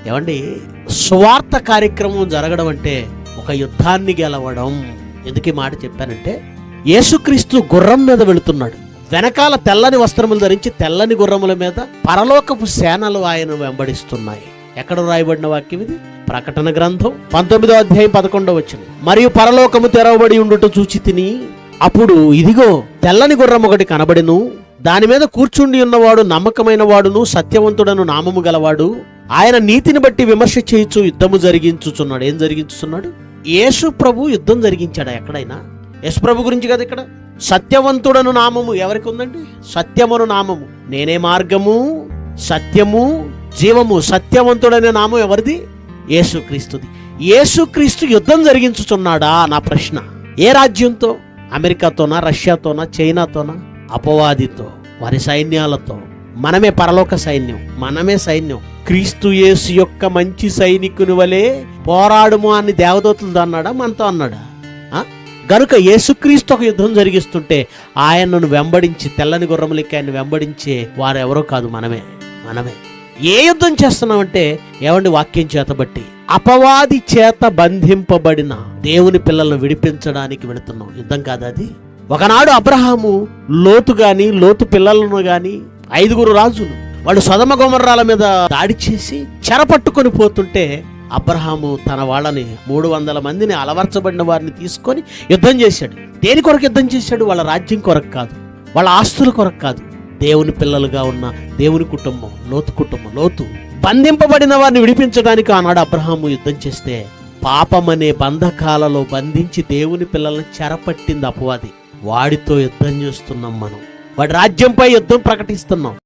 ఏమండి, స్వార్థ కార్యక్రమం జరగడం అంటే ఒక యుద్ధాన్ని గెలవడం. ఎందుకు ఈ మాట చెప్పానంటే, యేసుక్రీస్తు గుర్రం మీద వెళుతున్నాడు. వెనకాల తెల్లని వస్త్రములు ధరించి తెల్లని గుర్రముల మీద పరలోకపు సేనలు ఆయన వెంబడిస్తున్నాయి. ఎక్కడ రాయబడిన వాక్యం ఇది? ప్రకటన గ్రంథం 19వ అధ్యాయం 11వ వచనం. మరియు పరలోకము తెరవబడి ఉండుట చూచి తిని, అప్పుడు ఇదిగో తెల్లని గుర్రం ఒకటి కనబడెను. దాని మీద కూర్చుండి ఉన్నవాడు నమ్మకమైన వాడును సత్యవంతుడను నామము గలవాడు. ఆయన నీతిని బట్టి విమర్శ చేయించు యుద్ధము జరిగించుచున్నాడు. ఏం జరిగించుతున్నాడు? యేసు ప్రభు యుద్ధం జరిగించాడా ఎక్కడైనా? యేసు ప్రభు గురించి కదా ఇక్కడ. సత్యవంతుడను నామము ఎవరికి ఉందండి? సత్యమును నామము. నేనే మార్గము, సత్యము, జీవము. సత్యవంతుడనే నామం ఎవరిది? యేసుక్రీస్తుది. యేసుక్రీస్తు యుద్ధం జరిగించుచున్నాడా? నా ప్రశ్న. ఏ రాజ్యంతో? అమెరికాతోనా, రష్యాతోనా, చైనాతోనా? అపవాదితో, వారి సైన్యాలతో. మనమే పరలోక సైన్యం, మనమే సైన్యం. క్రీస్తు యేసు యొక్క మంచి సైనికుని వలె పోరాడుము అని దేవదూతలతో అన్నాడా? మనతో అన్నాడా? గనుక యేసుక్రీస్తు ఒక యుద్ధం జరిగిస్తుంటే ఆయనను వెంబడించి తెల్లని గుర్రములకి ఆయన వెంబడించే వారెవరో కాదు, మనమే. ఏ యుద్ధం చేస్తున్నామంటే ఏమండి? వాక్యం చేత బట్టి అపవాది చేత బంధింపబడిన దేవుని పిల్లలను విడిపించడానికి వెళుతున్నాం. యుద్ధం కాదు అది. ఒకనాడు అబ్రహాము లోతు పిల్లలను గాని 5 రాజులు వాళ్ళు సొదొమ గొమొర్రాల మీద దాడి చేసి చెరపట్టుకొని పోతుంటే అబ్రహాము తన వాళ్ళని 300 మందిని అలవర్చబడిన వారిని తీసుకొని యుద్ధం చేశాడు. దేని కొరకు యుద్ధం చేశాడు? వాళ్ళ రాజ్యం కొరకు కాదు, వాళ్ళ ఆస్తుల కొరకు కాదు. దేవుని పిల్లలుగా ఉన్న దేవుని కుటుంబం, లోతు బంధింపబడిన వారిని విడిపించడానికి ఆనాడు అబ్రహాము యుద్ధం చేస్తే పాపమనే బంధకాలలో బంధించి దేవుని పిల్లలను చెరపట్టింది అపవాది. వాడితో యుద్ధం చేస్తున్నాం మనం. వాడి రాజ్యంపై యుద్ధం ప్రకటిస్తున్నాం.